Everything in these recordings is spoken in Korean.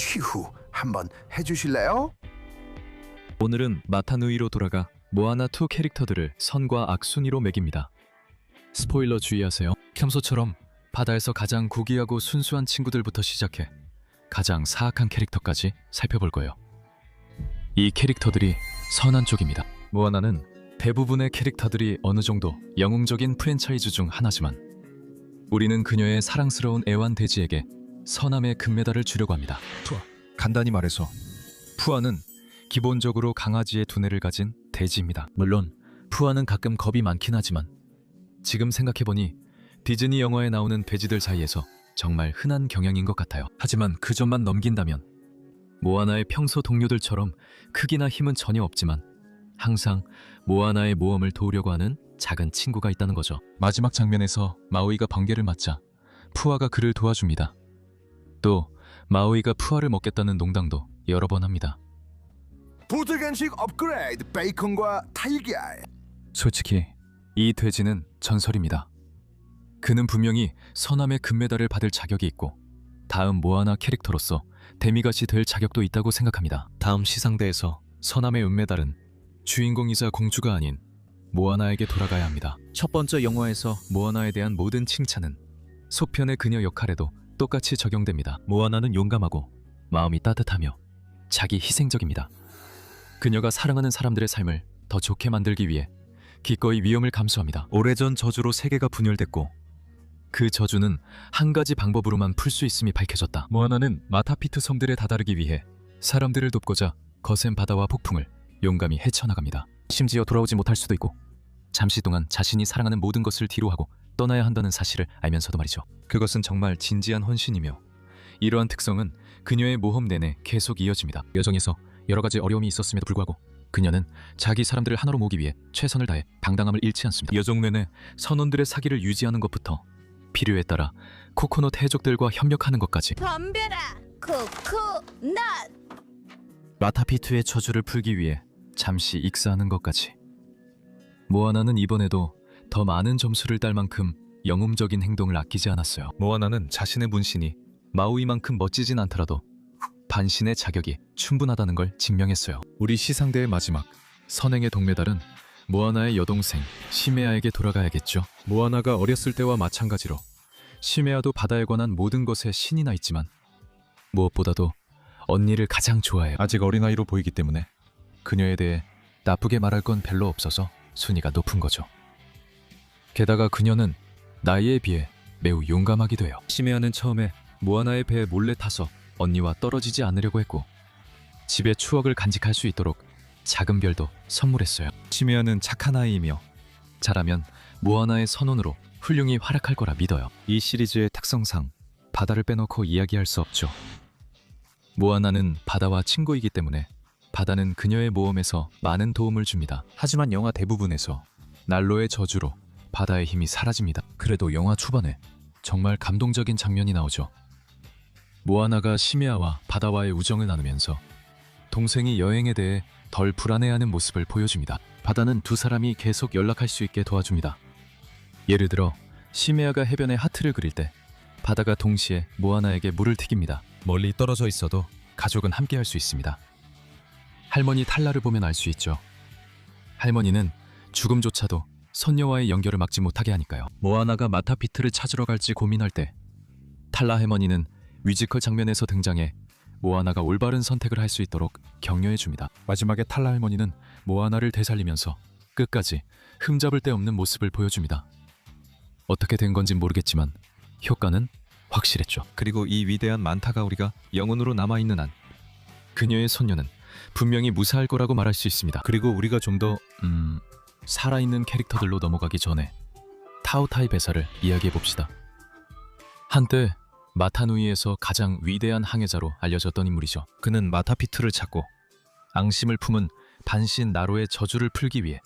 튜 한번 해주실래요? 오늘은 마타누이로 돌아가 모아나2 캐릭터들을 선과 악 순위로 매깁니다. 스포일러 주의하세요. 평소처럼 바다에서 가장 고귀하고 순수한 친구들부터 시작해 가장 사악한 캐릭터까지 살펴볼 거예요. 이 캐릭터들이 선한 쪽입니다. 모아나는 대부분의 캐릭터들이 어느 정도 영웅적인 프랜차이즈 중 하나지만 우리는 그녀의 사랑스러운 애완 돼지에게 선함의 금메달을 주려고 합니다. 푸아. 간단히 말해서 푸아는 기본적으로 강아지의 두뇌를 가진 돼지입니다. 물론 푸아는 가끔 겁이 많긴 하지만 지금 생각해보니 디즈니 영화에 나오는 돼지들 사이에서 정말 흔한 경향인 것 같아요. 하지만 그 점만 넘긴다면 모아나의 평소 동료들처럼 크기나 힘은 전혀 없지만 항상 모아나의 모험을 도우려고 하는 작은 친구가 있다는 거죠. 마지막 장면에서 마우이가 번개를 맞자 푸아가 그를 도와줍니다. 또 마우이가 푸아를 먹겠다는 농담도 여러 번 합니다. 보트 간식 업그레이드 베이컨과 달걀. 솔직히 이 돼지는 전설입니다. 그는 분명히 선함의 금메달을 받을 자격이 있고 다음 모아나 캐릭터로서 데미갓이 될 자격도 있다고 생각합니다. 다음 시상대에서 선함의 은메달은 주인공이자 공주가 아닌 모아나에게 돌아가야 합니다. 첫 번째 영화에서 모아나에 대한 모든 칭찬은 속편의 그녀 역할에도 똑같이 적용됩니다. 모아나는 용감하고 마음이 따뜻하며 자기 희생적입니다. 그녀가 사랑하는 사람들의 삶을 더 좋게 만들기 위해 기꺼이 위험을 감수합니다. 오래전 저주로 세계가 분열됐고 그 저주는 한 가지 방법으로만 풀 수 있음이 밝혀졌다. 모아나는 마타피트 섬들에 다다르기 위해 사람들을 돕고자 거센 바다와 폭풍을 용감히 헤쳐나갑니다. 심지어 돌아오지 못할 수도 있고 잠시 동안 자신이 사랑하는 모든 것을 뒤로하고 떠나야 한다는 사실을 알면서도 말이죠. 그것은 정말 진지한 헌신이며 이러한 특성은 그녀의 모험 내내 계속 이어집니다. 여정에서 여러 가지 어려움이 있었음에도 불구하고 그녀는 자기 사람들을 하나로 모으기 위해 최선을 다해 당당함을 잃지 않습니다. 여정 내내 선원들의 사기를 유지하는 것부터 필요에 따라 코코넛 해족들과 협력하는 것까지 덤벼라 코코넛. 마타피투의 저주를 풀기 위해 잠시 익사하는 것까지. 모아나는 이번에도 더 많은 점수를 딸 만큼 영웅적인 행동을 아끼지 않았어요. 모아나는 자신의 문신이 마우이만큼 멋지진 않더라도 반신의 자격이 충분하다는 걸 증명했어요. 우리 시상대의 마지막 선행의 동메달은 모아나의 여동생 시메아에게 돌아가야겠죠. 모아나가 어렸을 때와 마찬가지로 시메아도 바다에 관한 모든 것에 신이 나 있지만 무엇보다도 언니를 가장 좋아해요. 아직 어린아이로 보이기 때문에 그녀에 대해 나쁘게 말할 건 별로 없어서 순위가 높은 거죠. 게다가 그녀는 나이에 비해 매우 용감하기도 해요. 시메아는 처음에 모아나의 배에 몰래 타서 언니와 떨어지지 않으려고 했고 집의 추억을 간직할 수 있도록 작은 별도 선물했어요. 시메아는 착한 아이이며 잘하면 모아나의 선원으로 훌륭히 활약할 거라 믿어요. 이 시리즈의 특성상 바다를 빼놓고 이야기할 수 없죠. 모아나는 바다와 친구이기 때문에 바다는 그녀의 모험에서 많은 도움을 줍니다. 하지만 영화 대부분에서 난로의 저주로 바다의 힘이 사라집니다. 그래도 영화 초반에 정말 감동적인 장면이 나오죠. 모아나가 시메아와 바다와의 우정을 나누면서 동생이 여행에 대해 덜 불안해하는 모습을 보여줍니다. 바다는 두 사람이 계속 연락할 수 있게 도와줍니다. 예를 들어 시메아가 해변에 하트를 그릴 때 바다가 동시에 모아나에게 물을 튀깁니다. 멀리 떨어져 있어도 가족은 함께 할 수 있습니다. 할머니 탈라를 보면 알 수 있죠. 할머니는 죽음조차도 선녀와의 연결을 막지 못하게 하니까요. 모아나가 마타피트를 찾으러 갈지 고민할 때 탈라 할머니는 뮤지컬 장면에서 등장해 모아나가 올바른 선택을 할 수 있도록 격려해줍니다. 마지막에 탈라 할머니는 모아나를 되살리면서 끝까지 흠잡을 데 없는 모습을 보여줍니다. 어떻게 된 건진 모르겠지만 효과는 확실했죠. 그리고 이 위대한 만타가 우리가 영혼으로 남아있는 한 그녀의 손녀는 분명히 무사할 거라고 말할 수 있습니다. 그리고 우리가 좀 더 살아있는 캐릭터들로 넘어가기 전에 타오타이 배사를 이야기해봅시다. 한때 마타누이에서 가장 위대한 항해자로 알려졌던 인물이죠. 그는 마타피투를 찾고 앙심을 품은 반신 나로의 저주를 풀기 위해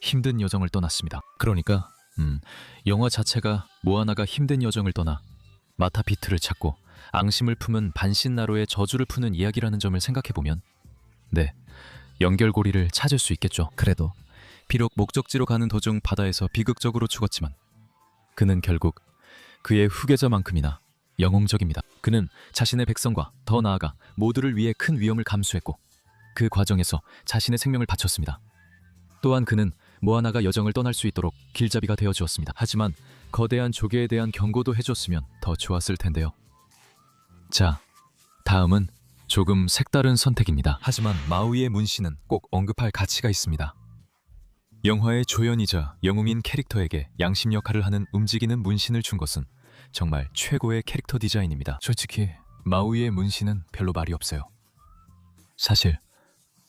힘든 여정을 떠났습니다. 그러니까 영화 자체가 모아나가 힘든 여정을 떠나 마타피투를 찾고 앙심을 품은 반신 나로의 저주를 푸는 이야기라는 점을 생각해보면 네, 연결고리를 찾을 수 있겠죠. 그래도 비록 목적지로 가는 도중 바다에서 비극적으로 죽었지만 그는 결국 그의 후계자만큼이나 영웅적입니다. 그는 자신의 백성과 더 나아가 모두를 위해 큰 위험을 감수했고 그 과정에서 자신의 생명을 바쳤습니다. 또한 그는 모아나가 여정을 떠날 수 있도록 길잡이가 되어 주었습니다. 하지만 거대한 조개에 대한 경고도 해줬으면 더 좋았을 텐데요. 자, 다음은 조금 색다른 선택입니다. 하지만 마우이의 문신은 꼭 언급할 가치가 있습니다. 영화의 조연이자 영웅인 캐릭터에게 양심 역할을 하는 움직이는 문신을 준 것은 정말 최고의 캐릭터 디자인입니다. 솔직히 마우이의 문신은 별로 말이 없어요. 사실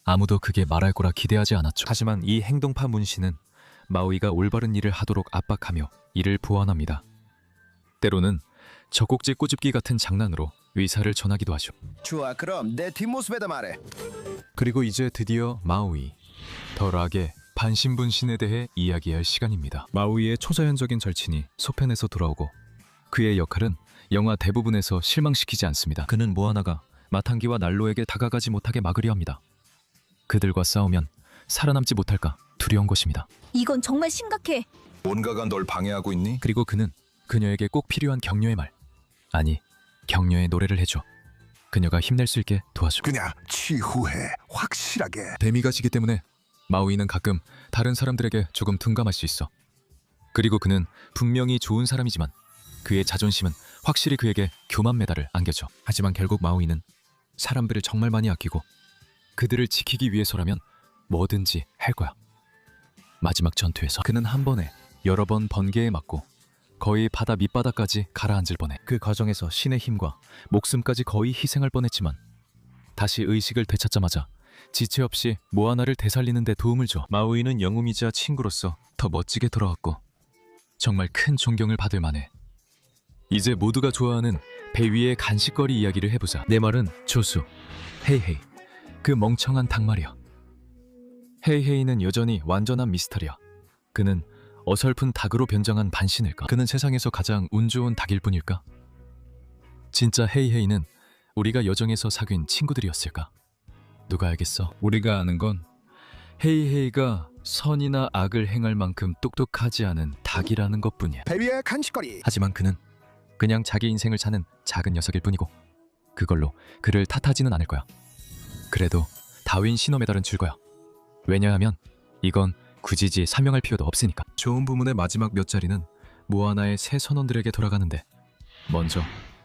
아무도 그게 말할 거라 기대하지 않았죠. 하지만 이 행동파 문신은 마우이가 올바른 일을 하도록 압박하며 이를 보완합니다. 때로는 젖꼭지 꼬집기 같은 장난으로 의사를 전하기도 하죠. 좋아, 그럼 내 뒷모습에다 말해. 그리고 이제 드디어 마우이, 더 락의 반신분신에 대해 이야기할 시간입니다. 마우이의 초자연적인 절친이 소편에서 돌아오고 그의 역할은 영화 대부분에서 실망시키지 않습니다. 그는 모아나가 마탕기와 난로에게 다가가지 못하게 막으려 합니다. 그들과 싸우면 살아남지 못할까 두려운 것입니다. 이건 정말 심각해. 뭔가가 널 방해하고 있니? 그리고 그는 그녀에게 꼭 필요한 격려의 말, 아니 격려의 노래를 해줘. 그녀가 힘낼 수 있게 도와줘. 그냥 치후해, 확실하게. 데미가시기 때문에 마우이는 가끔 다른 사람들에게 조금 둔감할 수 있어. 그리고 그는 분명히 좋은 사람이지만 그의 자존심은 확실히 그에게 교만 메달을 안겨줘. 하지만 결국 마우이는 사람들을 정말 많이 아끼고 그들을 지키기 위해서라면 뭐든지 할 거야. 마지막 전투에서 그는 한 번에 여러 번 번개에 맞고 거의 바다 밑바닥까지 가라앉을 뻔해. 그 과정에서 신의 힘과 목숨까지 거의 희생할 뻔했지만 다시 의식을 되찾자마자 지체 없이 모아나를 되살리는 데 도움을 줘. 마우이는 영웅이자 친구로서 더 멋지게 돌아왔고 정말 큰 존경을 받을 만해. 이제 모두가 좋아하는 배 위의 간식거리 이야기를 해보자. 내 말은 조수, 헤이헤이, 그 멍청한 닭 말이야. 헤이헤이는 여전히 완전한 미스터리야. 그는 어설픈 닭으로 변장한 반신일까? 그는 세상에서 가장 운 좋은 닭일 뿐일까? 진짜 헤이헤이는 우리가 여정에서 사귄 친구들이었을까? 누가 알겠어? 우리가 아는 건 헤이헤이가 선이나 악을 행할 만큼 똑똑하지 않은 닭이라는 것뿐이야. 배 위의 간식거리. 하지만 그는 그냥 자기 인생을 사는 작은 녀석일 뿐이고 그걸로 그를 탓하지는 않을 거야. 그래도 다윈 신호 메달은 줄 거야. 왜냐하면 이건 굳이 설명할 필요도 없으니까. 좋은 부문의 마지막 몇 자리는 모아나의 새 선원들에게 돌아가는데 먼저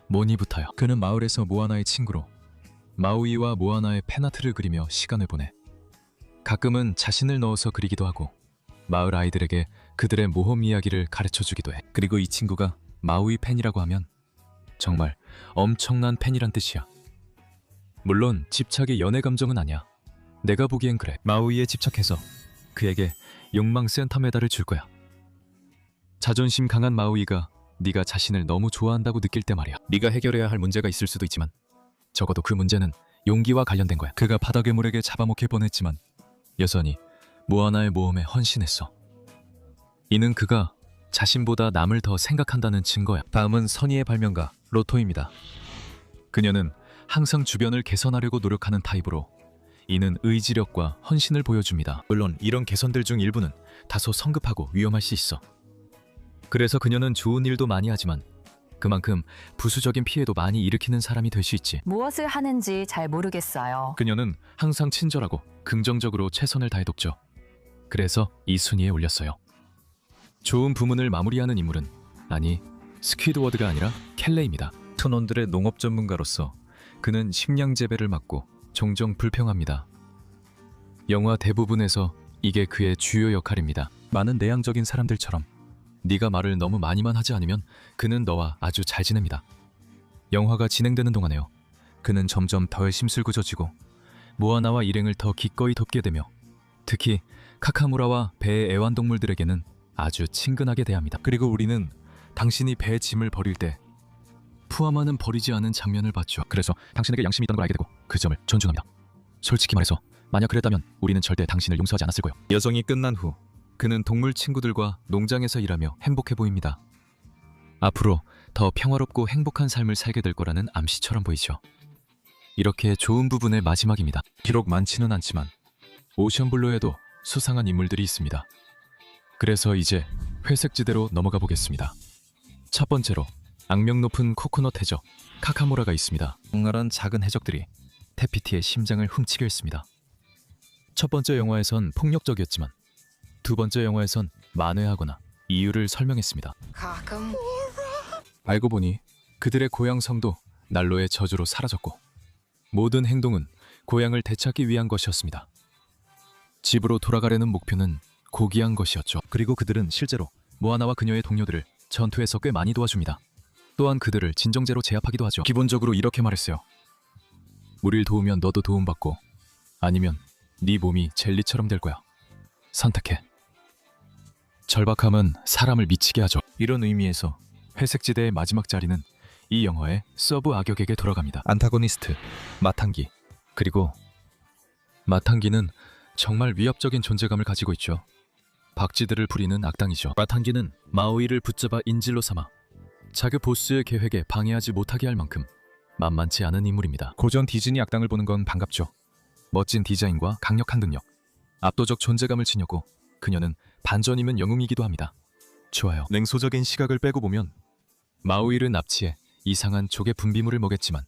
모니부터요. 그는 마을에서 모아나의 친구로 마우이와 모아나의 팬아트를 그리며 시간을 보내. 가끔은 자신을 넣어서 그리기도 하고 마을 아이들에게 그들의 모험 이야기를 가르쳐주기도 해. 그리고 이 친구가 마우이 팬이라고 하면 정말 엄청난 팬이란 뜻이야. 물론 집착이 연애 감정은 아니야. 내가 보기엔 그래. 마우이에 집착해서 그에게 욕망 센터 메달을 줄 거야. 자존심 강한 마우이가 네가 자신을 너무 좋아한다고 느낄 때 말이야. 네가 해결해야 할 문제가 있을 수도 있지만 적어도 그 문제는 용기와 관련된 거야. 그가 바다 괴물에게 잡아먹힐 뻔했지만 여전히 모아나의 모험에 헌신했어. 이는 그가 자신보다 남을 더 생각한다는 증거야. 다음은 선의의 발명가 로토입니다. 그녀는 항상 주변을 개선하려고 노력하는 타입으로 이는 의지력과 헌신을 보여줍니다. 물론 이런 개선들 중 일부는 다소 성급하고 위험할 수 있어. 그래서 그녀는 좋은 일도 많이 하지만 그만큼 부수적인 피해도 많이 일으키는 사람이 될 수 있지. 무엇을 하는지 잘 모르겠어요. 그녀는 항상 친절하고 긍정적으로 최선을 다해뒀죠. 그래서 이 순위에 올렸어요. 좋은 부문을 마무리하는 인물은 아니 스퀴드워드가 아니라 켈레입니다. 톤원들의 농업 전문가로서 그는 식량 재배를 맡고 종종 불평합니다. 영화 대부분에서 이게 그의 주요 역할입니다. 많은 내향적인 사람들처럼 네가 말을 너무 많이만 하지 않으면 그는 너와 아주 잘 지냅니다. 영화가 진행되는 동안에요. 그는 점점 더 심술궂어지고 모아나와 일행을 더 기꺼이 돕게 되며 특히 카카무라와 배의 애완동물들에게는 아주 친근하게 대합니다. 그리고 우리는 당신이 배의 짐을 버릴 때 푸아마는 버리지 않은 장면을 봤죠. 그래서 당신에게 양심이 있다는 걸 알게 되고 그 점을 존중합니다. 솔직히 말해서 만약 그랬다면 우리는 절대 당신을 용서하지 않았을 거예요. 여정이 끝난 후 그는 동물 친구들과 농장에서 일하며 행복해 보입니다. 앞으로 더 평화롭고 행복한 삶을 살게 될 거라는 암시처럼 보이죠. 이렇게 좋은 부분의 마지막입니다. 비록 많지는 않지만 오션블루에도 수상한 인물들이 있습니다. 그래서 이제 회색지대로 넘어가 보겠습니다. 첫 번째로 악명 높은 코코넛 해적 카카무라가 있습니다. 적나라한 작은 해적들이 테피티의 심장을 훔치려 했습니다. 첫 번째 영화에선 폭력적이었지만 두 번째 영화에선 만회하거나 이유를 설명했습니다. 알고 보니 그들의 고향 성도 난로의 저주로 사라졌고 모든 행동은 고향을 되찾기 위한 것이었습니다. 집으로 돌아가려는 목표는 고귀한 것이었죠. 그리고 그들은 실제로 모아나와 그녀의 동료들을 전투에서 꽤 많이 도와줍니다. 또한 그들을 진정제로 제압하기도 하죠. 기본적으로 이렇게 말했어요. 우릴 도우면 너도 도움받고 아니면 네 몸이 젤리처럼 될 거야. 선택해. 절박함은 사람을 미치게 하죠. 이런 의미에서 회색지대의 마지막 자리는 이 영화의 서브 악역에게 돌아갑니다. 안타고니스트 마탕기. 그리고 마탕기는 정말 위협적인 존재감을 가지고 있죠. 박쥐들을 부리는 악당이죠. 마탕기는 마오이를 붙잡아 인질로 삼아 자기 보스의 계획에 방해하지 못하게 할 만큼 만만치 않은 인물입니다. 고전 디즈니 악당을 보는 건 반갑죠. 멋진 디자인과 강력한 능력, 압도적 존재감을 지녔고 그녀는 반전이면 영웅이기도 합니다. 좋아요. 냉소적인 시각을 빼고 보면 마오이를 납치해 이상한 족의 분비물을 먹였지만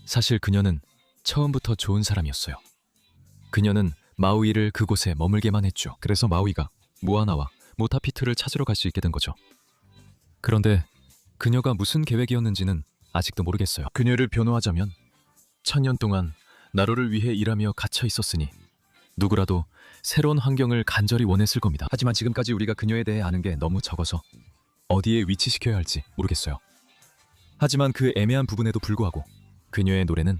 사실 그녀는 처음부터 좋은 사람이었어요. 그녀는 마오이를 그곳에 머물게만 했죠. 그래서 마오이가 모아나와 모타피트를 찾으러 갈 수 있게 된 거죠. 그런데 그녀가 무슨 계획이었는지는 아직도 모르겠어요. 그녀를 변호하자면 1000년 동안 나로를 위해 일하며 갇혀 있었으니 누구라도 새로운 환경을 간절히 원했을 겁니다. 하지만 지금까지 우리가 그녀에 대해 아는 게 너무 적어서 어디에 위치시켜야 할지 모르겠어요. 하지만 그 애매한 부분에도 불구하고 그녀의 노래는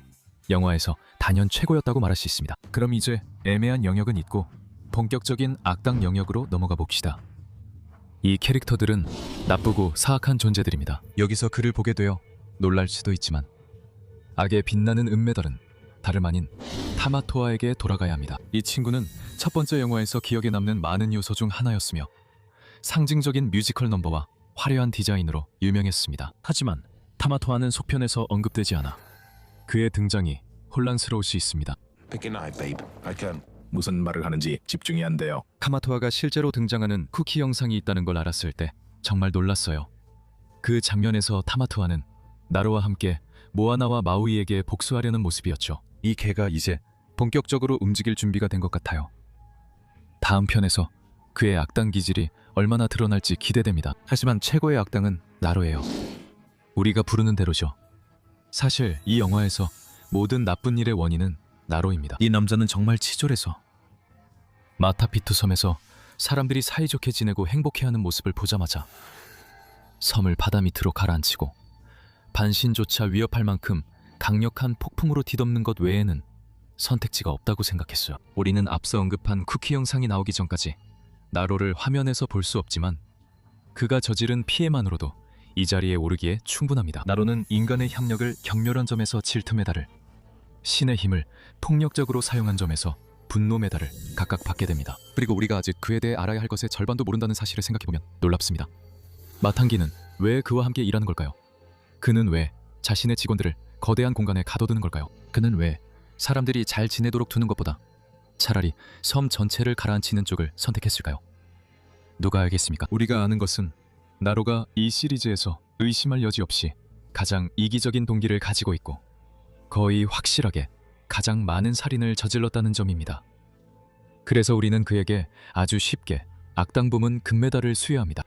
영화에서 단연 최고였다고 말할 수 있습니다. 그럼 이제 애매한 영역은 잊고 본격적인 악당 영역으로 넘어가 봅시다. 이 캐릭터들은 나쁘고 사악한 존재들입니다. 여기서 그를 보게 되어 놀랄 수도 있지만 악의 빛나는 은메달은 다름 아닌 타마토아에게 돌아가야 합니다. 이 친구는 첫 번째 영화에서 기억에 남는 많은 요소 중 하나였으며 상징적인 뮤지컬 넘버와 화려한 디자인으로 유명했습니다. 하지만 타마토아는 속편에서 언급되지 않아 그의 등장이 혼란스러울 수 있습니다. Pick a night, babe. I can. 무슨 말을 하는지 집중이 안 돼요. 타마토아가 실제로 등장하는 쿠키 영상이 있다는 걸 알았을 때 정말 놀랐어요. 그 장면에서 타마토아는 나로와 함께 모아나와 마우이에게 복수하려는 모습이었죠. 이 개가 이제 본격적으로 움직일 준비가 된 것 같아요. 다음 편에서 그의 악당 기질이 얼마나 드러날지 기대됩니다. 하지만 최고의 악당은 나로예요. 우리가 부르는 대로죠. 사실 이 영화에서 모든 나쁜 일의 원인은 나로입니다. 이 남자는 정말 치졸해서 마타피투 섬에서 사람들이 사이좋게 지내고 행복해하는 모습을 보자마자 섬을 바다 밑으로 가라앉히고 반신조차 위협할 만큼 강력한 폭풍으로 뒤덮는 것 외에는 선택지가 없다고 생각했어요. 우리는 앞서 언급한 쿠키 영상이 나오기 전까지 나로를 화면에서 볼 수 없지만 그가 저지른 피해만으로도 이 자리에 오르기에 충분합니다. 나로는 인간의 협력을 경멸한 점에서 질투 메달을, 신의 힘을 폭력적으로 사용한 점에서 분노 메달을 각각 받게 됩니다. 그리고 우리가 아직 그에 대해 알아야 할 것의 절반도 모른다는 사실을 생각해보면 놀랍습니다. 마탕기는 왜 그와 함께 일하는 걸까요? 그는 왜 자신의 직원들을 거대한 공간에 가둬두는 걸까요? 그는 왜 사람들이 잘 지내도록 두는 것보다 차라리 섬 전체를 가라앉히는 쪽을 선택했을까요? 누가 알겠습니까? 우리가 아는 것은 나로가 이 시리즈에서 의심할 여지 없이 가장 이기적인 동기를 가지고 있고 거의 확실하게 가장 많은 살인을 저질렀다는 점입니다. 그래서 우리는 그에게 아주 쉽게 악당 부문 금메달을 수여합니다.